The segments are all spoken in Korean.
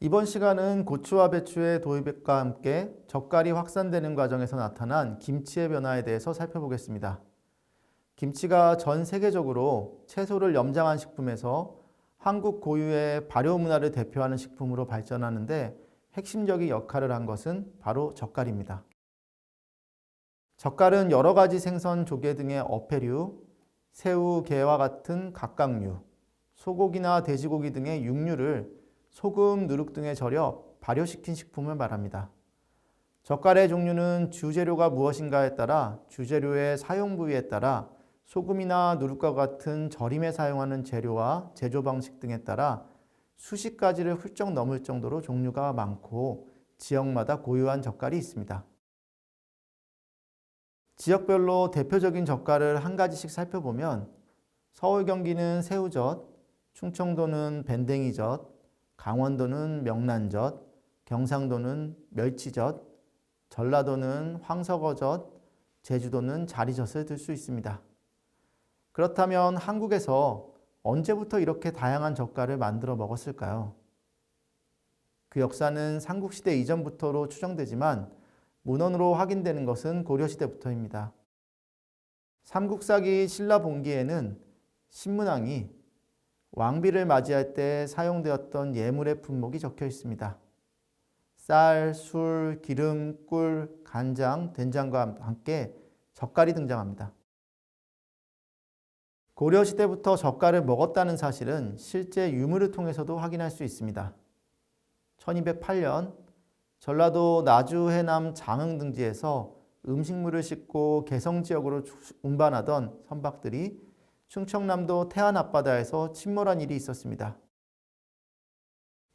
이번 시간은 고추와 배추의 도입과 함께 젓갈이 확산되는 과정에서 나타난 김치의 변화에 대해서 살펴보겠습니다. 김치가 전 세계적으로 채소를 염장한 식품에서 한국 고유의 발효 문화를 대표하는 식품으로 발전하는데 핵심적인 역할을 한 것은 바로 젓갈입니다. 젓갈은 여러 가지 생선, 조개 등의 어패류, 새우, 게와 같은 각각류, 소고기나 돼지고기 등의 육류를 소금, 누룩 등에 절여 발효시킨 식품을 말합니다. 젓갈의 종류는 주재료가 무엇인가에 따라 주재료의 사용 부위에 따라 소금이나 누룩과 같은 절임에 사용하는 재료와 제조 방식 등에 따라 수십 가지를 훌쩍 넘을 정도로 종류가 많고 지역마다 고유한 젓갈이 있습니다. 지역별로 대표적인 젓갈을 한 가지씩 살펴보면 서울 경기는 새우젓, 충청도는 밴댕이젓, 강원도는 명란젓, 경상도는 멸치젓, 전라도는 황석어젓, 제주도는 자리젓을 들 수 있습니다. 그렇다면 한국에서 언제부터 이렇게 다양한 젓갈을 만들어 먹었을까요? 그 역사는 삼국시대 이전부터로 추정되지만 문헌으로 확인되는 것은 고려시대부터입니다. 삼국사기 신라본기에는 신문왕이 왕비를 맞이할 때 사용되었던 예물의 품목이 적혀 있습니다. 쌀, 술, 기름, 꿀, 간장, 된장과 함께 젓갈이 등장합니다. 고려시대부터 젓갈을 먹었다는 사실은 실제 유물을 통해서도 확인할 수 있습니다. 1208년 전라도 나주 해남 장흥 등지에서 음식물을 싣고 개성 지역으로 운반하던 선박들이 충청남도 태안 앞바다에서 침몰한 일이 있었습니다.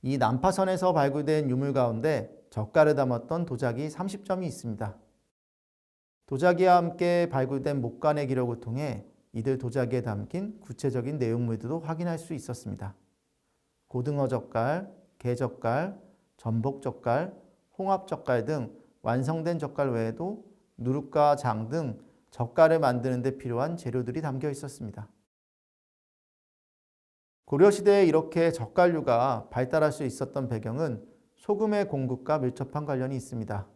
이 난파선에서 발굴된 유물 가운데 젓갈을 담았던 도자기 30점이 있습니다. 도자기와 함께 발굴된 목간의 기록을 통해 이들 도자기에 담긴 구체적인 내용물들도 확인할 수 있었습니다. 고등어 젓갈, 게 젓갈, 전복 젓갈, 홍합 젓갈 등 완성된 젓갈 외에도 누룩과 장 등 젓갈을 만드는 데 필요한 재료들이 담겨 있었습니다. 고려시대에 이렇게 젓갈류가 발달할 수 있었던 배경은 소금의 공급과 밀접한 관련이 있습니다.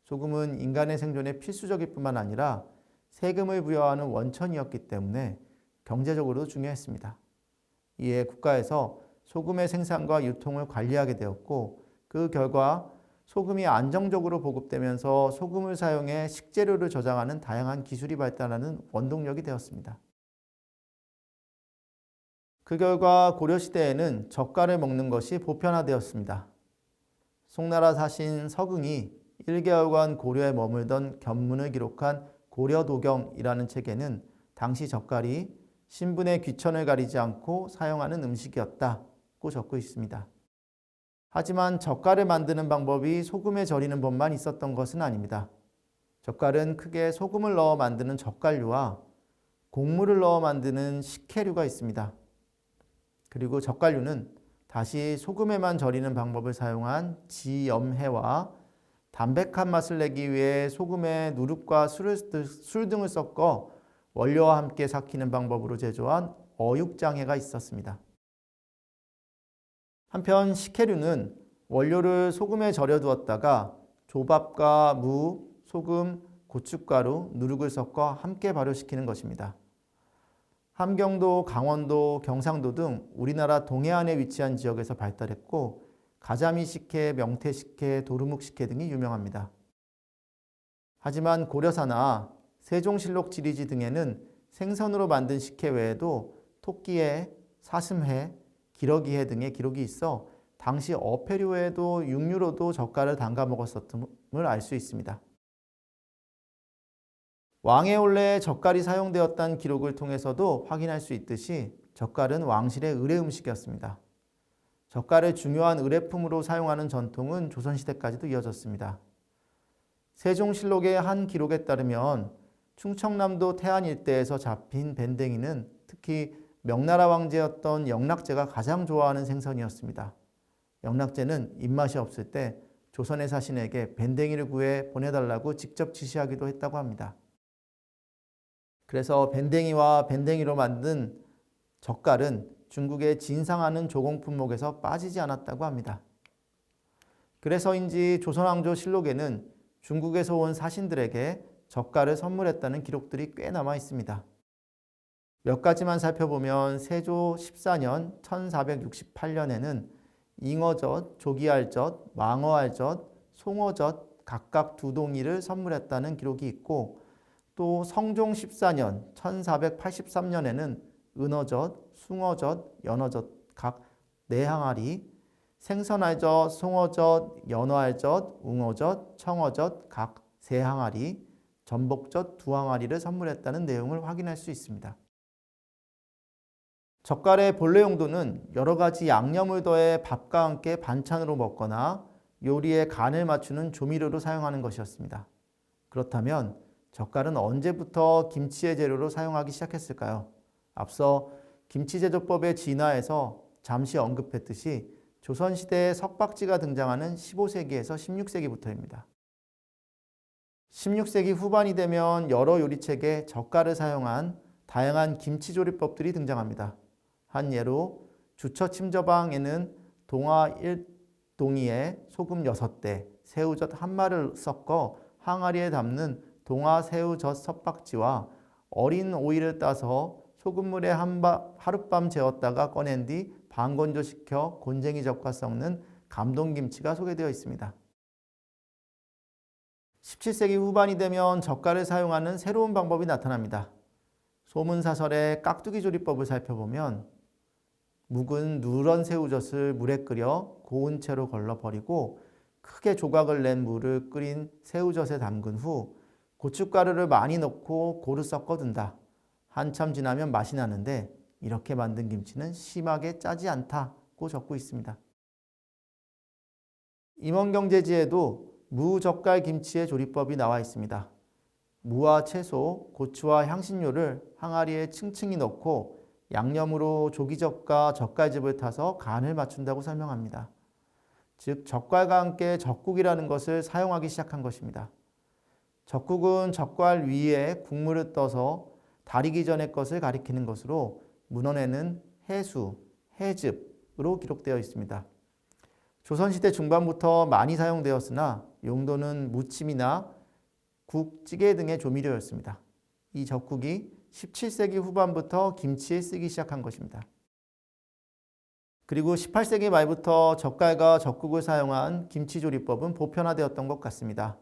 소금은 인간의 생존에 필수적일 뿐만 아니라 세금을 부여하는 원천이었기 때문에 경제적으로도 중요했습니다. 이에 국가에서 소금의 생산과 유통을 관리하게 되었고 그 결과 소금이 안정적으로 보급되면서 소금을 사용해 식재료를 저장하는 다양한 기술이 발달하는 원동력이 되었습니다. 그 결과 고려시대에는 젓갈을 먹는 것이 보편화되었습니다. 송나라 사신 서긍이 1개월간 고려에 머물던 견문을 기록한 고려도경이라는 책에는 당시 젓갈이 신분의 귀천을 가리지 않고 사용하는 음식이었다고 적고 있습니다. 하지만 젓갈을 만드는 방법이 소금에 절이는 법만 있었던 것은 아닙니다. 젓갈은 크게 소금을 넣어 만드는 젓갈류와 곡물을 넣어 만드는 식혜류가 있습니다. 그리고 젓갈류는 다시 소금에만 절이는 방법을 사용한 지염해와 담백한 맛을 내기 위해 소금에 누룩과 술 등을 섞어 원료와 함께 삭히는 방법으로 제조한 어육장해가 있었습니다. 한편 식혜류는 원료를 소금에 절여 두었다가 조밥과 무, 소금, 고춧가루, 누룩을 섞어 함께 발효시키는 것입니다. 함경도, 강원도, 경상도 등 우리나라 동해안에 위치한 지역에서 발달했고 가자미 식혜, 명태 식혜, 도루묵 식혜 등이 유명합니다. 하지만 고려사나 세종실록 지리지 등에는 생선으로 만든 식혜 외에도 토끼회, 사슴회, 기러기회 등의 기록이 있어 당시 어패류에도 육류로도 젓갈을 담가 먹었음을 알 수 있습니다. 왕의 올레에 젓갈이 사용되었다는 기록을 통해서도 확인할 수 있듯이 젓갈은 왕실의 의례 음식이었습니다. 젓갈을 중요한 의례품으로 사용하는 전통은 조선시대까지도 이어졌습니다. 세종실록의 한 기록에 따르면 충청남도 태안 일대에서 잡힌 밴댕이는 특히 명나라 왕제였던 영락제가 가장 좋아하는 생선이었습니다. 영락제는 입맛이 없을 때 조선의 사신에게 밴댕이를 구해 보내달라고 직접 지시하기도 했다고 합니다. 그래서 밴댕이와 밴댕이로 만든 젓갈은 중국의 진상하는 조공 품목에서 빠지지 않았다고 합니다. 그래서인지 조선왕조실록에는 중국에서 온 사신들에게 젓갈을 선물했다는 기록들이 꽤 남아 있습니다. 몇 가지만 살펴보면 세조 14년 1468년에는 잉어젓, 조기알젓, 망어알젓, 송어젓 각각 2동이를 선물했다는 기록이 있고, 또 성종 14년 1483년에는 은어젓, 숭어젓, 연어젓 각 4항아리, 생선알젓, 송어젓, 연어알젓, 웅어젓, 청어젓 각 3항아리, 전복젓 2항아리를 선물했다는 내용을 확인할 수 있습니다. 젓갈의 본래 용도는 여러 가지 양념을 더해 밥과 함께 반찬으로 먹거나 요리에 간을 맞추는 조미료로 사용하는 것이었습니다. 그렇다면 젓갈은 언제부터 김치의 재료로 사용하기 시작했을까요? 앞서 김치 제조법의 진화에서 잠시 언급했듯이 조선시대에 석박지가 등장하는 15세기에서 16세기부터입니다. 16세기 후반이 되면 여러 요리책에 젓갈을 사용한 다양한 김치 조리법들이 등장합니다. 한 예로 주처침저방에는 동화 1동이에 소금 6대, 새우젓 1마를 섞어 항아리에 담는 동화 새우젓 석박지와 어린 오이를 따서 소금물에 하룻밤 재웠다가 꺼낸 뒤 반건조시켜 곤쟁이젓과 섞는 감동김치가 소개되어 있습니다. 17세기 후반이 되면 젓갈을 사용하는 새로운 방법이 나타납니다. 소문사설의 깍두기 조리법을 살펴보면 묵은 누런 새우젓을 물에 끓여 고운 채로 걸러 버리고 크게 조각을 낸 물을 끓인 새우젓에 담근 후 고춧가루를 많이 넣고 고루 섞어둔다. 한참 지나면 맛이 나는데 이렇게 만든 김치는 심하게 짜지 않다고 적고 있습니다. 임원경제지에도 무젓갈 김치의 조리법이 나와 있습니다. 무와 채소, 고추와 향신료를 항아리에 층층이 넣고 양념으로 조기젓과 젓갈즙을 타서 간을 맞춘다고 설명합니다. 즉 젓갈과 함께 젓국이라는 것을 사용하기 시작한 것입니다. 젓국은 젓갈 위에 국물을 떠서 다리기 전의 것을 가리키는 것으로 문헌에는 해수, 해즙으로 기록되어 있습니다. 조선시대 중반부터 많이 사용되었으나 용도는 무침이나 국, 찌개 등의 조미료였습니다. 이 젓국이 17세기 후반부터 김치에 쓰기 시작한 것입니다. 그리고 18세기 말부터 젓갈과 젓국을 사용한 김치조리법은 보편화되었던 것 같습니다.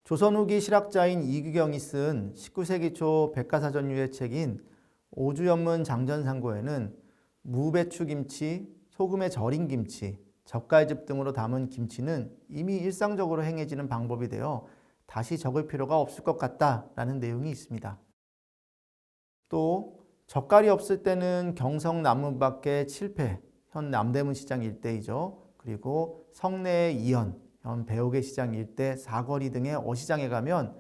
조선 후기 실학자인 이규경이 쓴 19세기 초 백과사전 유해책인 오주연문 장전상고에는 무배추김치, 소금에 절인 김치, 젓갈즙 등으로 담은 김치는 이미 일상적으로 행해지는 방법이 되어 다시 적을 필요가 없을 것 같다라는 내용이 있습니다. 또 젓갈이 없을 때는 경성 남문밖의 칠패, 현 남대문 시장 일대이죠. 그리고 성내의 이현, 현 배옥의 시장 일대 사거리 등의 어시장에 가면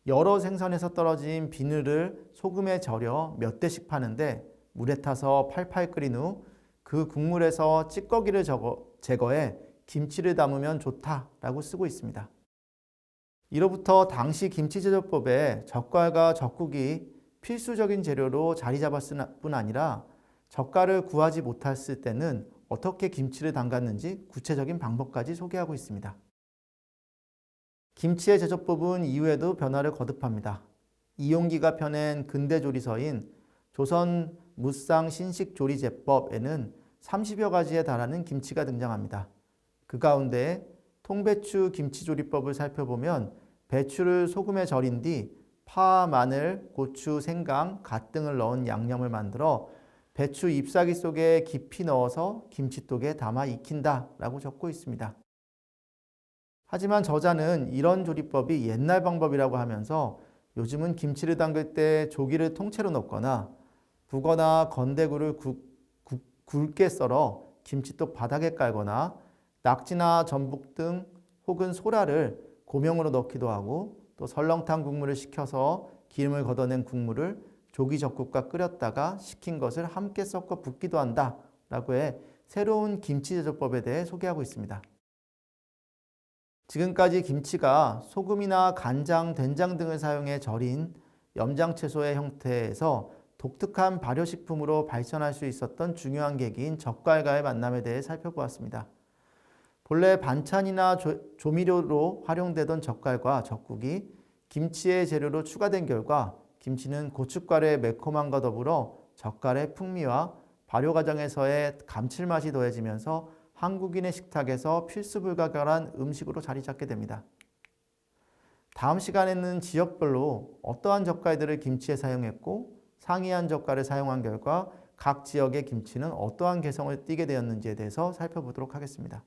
여러 생선에서 떨어진 비늘을 소금에 절여 몇 대씩 파는데 물에 타서 팔팔 끓인 후 그 국물에서 찌꺼기를 제거해 김치를 담으면 좋다라고 쓰고 있습니다. 이로부터 당시 김치 제조법에 젓갈과 젓국이 필수적인 재료로 자리 잡았을 뿐 아니라 젓갈을 구하지 못했을 때는 어떻게 김치를 담갔는지 구체적인 방법까지 소개하고 있습니다. 김치의 제조법은 이후에도 변화를 거듭합니다. 이용기가 펴낸 근대조리서인 조선 무쌍 신식조리제법에는 30여 가지에 달하는 김치가 등장합니다. 그 가운데 통배추 김치조리법을 살펴보면 배추를 소금에 절인 뒤 파, 마늘, 고추, 생강, 갓 등을 넣은 양념을 만들어 배추 잎사귀 속에 깊이 넣어서 김치독에 담아 익힌다라고 적고 있습니다. 하지만 저자는 이런 조리법이 옛날 방법이라고 하면서 요즘은 김치를 담글 때 조기를 통째로 넣거나 북어나 건대구를 굵게 썰어 김치독 바닥에 깔거나 낙지나 전복 등 혹은 소라를 고명으로 넣기도 하고 또 설렁탕 국물을 식혀서 기름을 걷어낸 국물을 조기젓국과 끓였다가 식힌 것을 함께 섞어 붓기도 한다라고 해 새로운 김치 제조법에 대해 소개하고 있습니다. 지금까지 김치가 소금이나 간장, 된장 등을 사용해 절인 염장채소의 형태에서 독특한 발효식품으로 발전할 수 있었던 중요한 계기인 젓갈과의 만남에 대해 살펴보았습니다. 본래 반찬이나 조미료로 활용되던 젓갈과 젓국이 김치의 재료로 추가된 결과 김치는 고춧가루의 매콤함과 더불어 젓갈의 풍미와 발효 과정에서의 감칠맛이 더해지면서 한국인의 식탁에서 필수 불가결한 음식으로 자리 잡게 됩니다. 다음 시간에는 지역별로 어떠한 젓갈들을 김치에 사용했고 상이한 젓갈을 사용한 결과 각 지역의 김치는 어떠한 개성을 띠게 되었는지에 대해서 살펴보도록 하겠습니다.